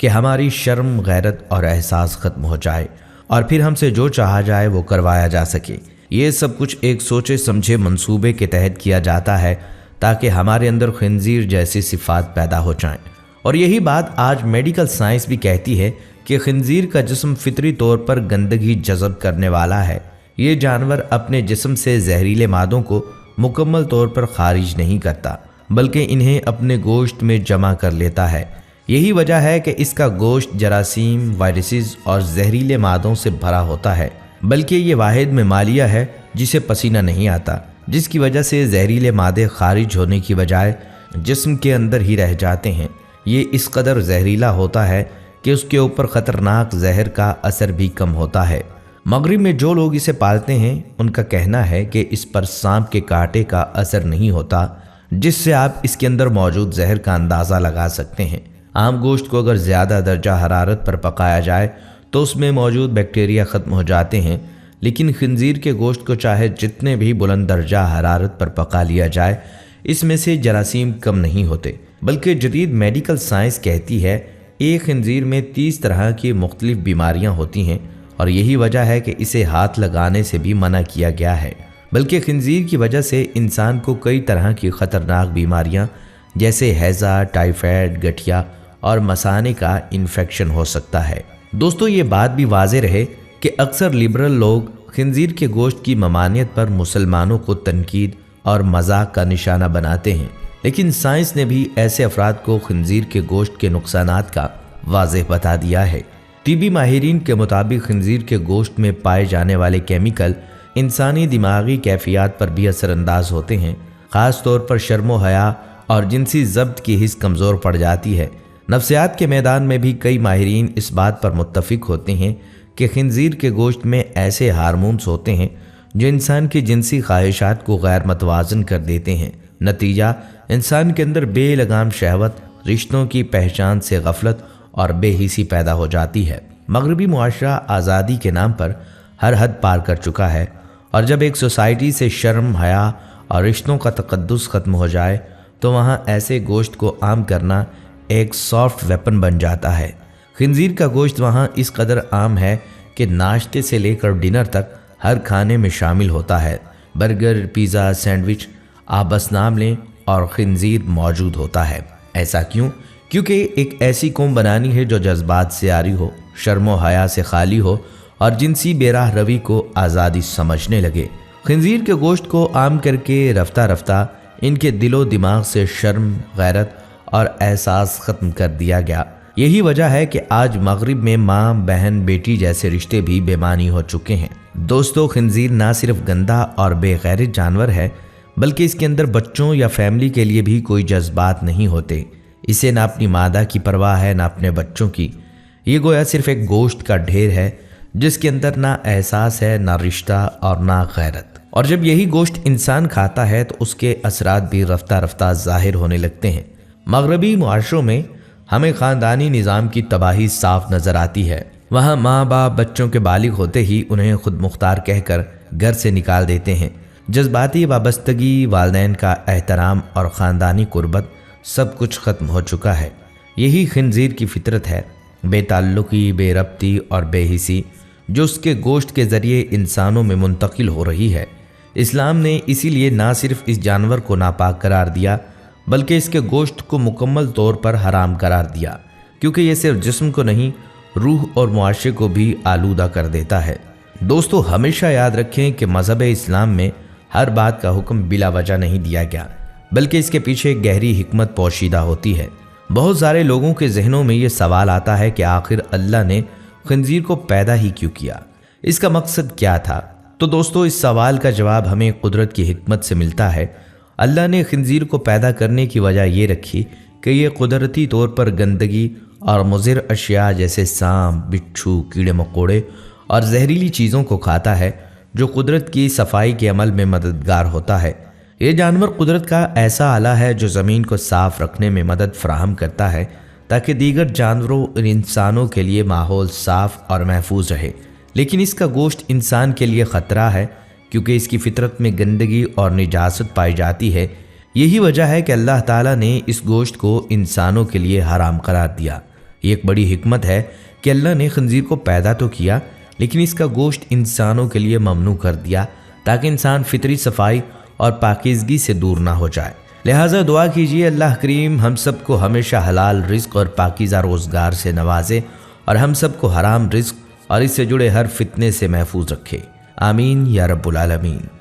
کہ ہماری شرم، غیرت اور احساس ختم ہو جائے اور پھر ہم سے جو چاہا جائے وہ کروایا جا سکے۔ یہ سب کچھ ایک سوچے سمجھے منصوبے کے تحت کیا جاتا ہے تاکہ ہمارے اندر خنزیر جیسی صفات پیدا ہو جائیں۔ اور یہی بات آج میڈیکل سائنس بھی کہتی ہے کہ خنزیر کا جسم فطری طور پر گندگی جذب کرنے والا ہے۔ یہ جانور اپنے جسم سے زہریلے مادوں کو مکمل طور پر خارج نہیں کرتا، بلکہ انہیں اپنے گوشت میں جمع کر لیتا ہے۔ یہی وجہ ہے کہ اس کا گوشت جراثیم، وائرسز اور زہریلے مادوں سے بھرا ہوتا ہے، بلکہ یہ واحد ممالیہ ہے جسے پسینہ نہیں آتا، جس کی وجہ سے زہریلے مادے خارج ہونے کی بجائے جسم کے اندر ہی رہ جاتے ہیں۔ یہ اس قدر زہریلا ہوتا ہے کہ اس کے اوپر خطرناک زہر کا اثر بھی کم ہوتا ہے۔ مغرب میں جو لوگ اسے پالتے ہیں ان کا کہنا ہے کہ اس پر سانپ کے کانٹے کا اثر نہیں ہوتا، جس سے آپ اس کے اندر موجود زہر کا اندازہ لگا سکتے ہیں۔ عام گوشت کو اگر زیادہ درجہ حرارت پر پکایا جائے تو اس میں موجود بیکٹیریا ختم ہو جاتے ہیں، لیکن خنزیر کے گوشت کو چاہے جتنے بھی بلند درجہ حرارت پر پکا لیا جائے، اس میں سے جراثیم کم نہیں ہوتے، بلکہ جدید میڈیکل سائنس کہتی ہے ایک خنزیر میں 30 طرح کی مختلف بیماریاں ہوتی ہیں، اور یہی وجہ ہے کہ اسے ہاتھ لگانے سے بھی منع کیا گیا ہے۔ بلکہ خنزیر کی وجہ سے انسان کو کئی طرح کی خطرناک بیماریاں جیسے ہیضہ، ٹائیفائڈ، گٹھیا اور مثانے کا انفیکشن ہو سکتا ہے۔ دوستو، یہ بات بھی واضح رہے کہ اکثر لبرل لوگ خنزیر کے گوشت کی ممانعت پر مسلمانوں کو تنقید اور مذاق کا نشانہ بناتے ہیں، لیکن سائنس نے بھی ایسے افراد کو خنزیر کے گوشت کے نقصانات کا واضح بتا دیا ہے۔ طبی ماہرین کے مطابق خنزیر کے گوشت میں پائے جانے والے کیمیکل انسانی دماغی کیفیات پر بھی اثر انداز ہوتے ہیں، خاص طور پر شرم و حیا اور جنسی ضبط کی حس کمزور پڑ جاتی ہے۔ نفسیات کے میدان میں بھی کئی ماہرین اس بات پر متفق ہوتے ہیں کہ خنزیر کے گوشت میں ایسے ہارمونز ہوتے ہیں جو انسان کی جنسی خواہشات کو غیر متوازن کر دیتے ہیں۔ نتیجہ، انسان کے اندر بے لگام شہوت، رشتوں کی پہچان سے غفلت اور بے حسی پیدا ہو جاتی ہے۔ مغربی معاشرہ آزادی کے نام پر ہر حد پار کر چکا ہے، اور جب ایک سوسائٹی سے شرم، حیا اور رشتوں کا تقدس ختم ہو جائے تو وہاں ایسے گوشت کو عام کرنا ایک سافٹ ویپن بن جاتا ہے۔ خنزیر کا گوشت وہاں اس قدر عام ہے کہ ناشتے سے لے کر ڈنر تک ہر کھانے میں شامل ہوتا ہے۔ برگر، پیزا، سینڈوچ، آپ بس نام لیں اور خنزیر موجود ہوتا ہے۔ ایسا کیوں؟ کیونکہ ایک ایسی قوم بنانی ہے جو جذبات سے عاری ہو، شرم و حیا سے خالی ہو اور جنسی بے راہ روی کو آزادی سمجھنے لگے۔ خنزیر کے گوشت کو عام کر کے رفتہ رفتہ ان کے دل و دماغ سے شرم، غیرت اور احساس ختم کر دیا گیا۔ یہی وجہ ہے کہ آج مغرب میں ماں، بہن، بیٹی جیسے رشتے بھی بے معنی ہو چکے ہیں۔ دوستو، خنزیر نہ صرف گندا اور بے غیرت جانور ہے، بلکہ اس کے اندر بچوں یا فیملی کے لیے بھی کوئی جذبات نہیں ہوتے۔ اسے نہ اپنی مادہ کی پرواہ ہے نہ اپنے بچوں کی۔ یہ گویا صرف ایک گوشت کا ڈھیر ہے جس کے اندر نہ احساس ہے، نہ رشتہ اور نہ غیرت۔ اور جب یہی گوشت انسان کھاتا ہے تو اس کے اثرات بھی رفتہ رفتہ ظاہر ہونے لگتے ہیں۔ مغربی معاشروں میں ہمیں خاندانی نظام کی تباہی صاف نظر آتی ہے۔ وہاں ماں باپ بچوں کے بالغ ہوتے ہی انہیں خود مختار کہہ کر گھر سے نکال دیتے ہیں۔ جذباتی وابستگی، والدین کا احترام اور خاندانی قربت سب کچھ ختم ہو چکا ہے۔ یہی خنزیر کی فطرت ہے، بے تعلقی، بے ربطی اور بے حسی، جو اس کے گوشت کے ذریعے انسانوں میں منتقل ہو رہی ہے۔ اسلام نے اسی لیے نہ صرف اس جانور کو ناپاک قرار دیا بلکہ اس کے گوشت کو مکمل طور پر حرام قرار دیا، کیونکہ یہ صرف جسم کو نہیں، روح اور معاشرے کو بھی آلودہ کر دیتا ہے۔ دوستو، ہمیشہ یاد رکھیں کہ مذہب اسلام میں ہر بات کا حکم بلا وجہ نہیں دیا گیا، بلکہ اس کے پیچھے ایک گہری حکمت پوشیدہ ہوتی ہے۔ بہت سارے لوگوں کے ذہنوں میں یہ سوال آتا ہے کہ آخر اللہ نے خنزیر کو پیدا ہی کیوں کیا؟ اس کا مقصد کیا تھا؟ تو دوستو، اس سوال کا جواب ہمیں قدرت کی حکمت سے ملتا ہے۔ اللہ نے خنزیر کو پیدا کرنے کی وجہ یہ رکھی کہ یہ قدرتی طور پر گندگی اور مضر اشیاء جیسے سانپ، بچھو، کیڑے مکوڑے اور زہریلی چیزوں کو کھاتا ہے، جو قدرت کی صفائی کے عمل میں مددگار ہوتا ہے۔ یہ جانور قدرت کا ایسا آلہ ہے جو زمین کو صاف رکھنے میں مدد فراہم کرتا ہے تاکہ دیگر جانوروں اور انسانوں کے لیے ماحول صاف اور محفوظ رہے۔ لیکن اس کا گوشت انسان کے لیے خطرہ ہے، کیونکہ اس کی فطرت میں گندگی اور نجاست پائی جاتی ہے۔ یہی وجہ ہے کہ اللہ تعالیٰ نے اس گوشت کو انسانوں کے لیے حرام قرار دیا۔ یہ ایک بڑی حکمت ہے کہ اللہ نے خنزیر کو پیدا تو کیا لیکن اس کا گوشت انسانوں کے لیے ممنوع کر دیا تاکہ انسان فطری صفائی اور پاکیزگی سے دور نہ ہو جائے۔ لہٰذا دعا کیجیے اللہ کریم ہم سب کو ہمیشہ حلال رزق اور پاکیزہ روزگار سے نوازے اور ہم سب کو حرام رزق اور اس سے جڑے ہر فتنے سے محفوظ رکھے۔ آمین یا رب العالمین۔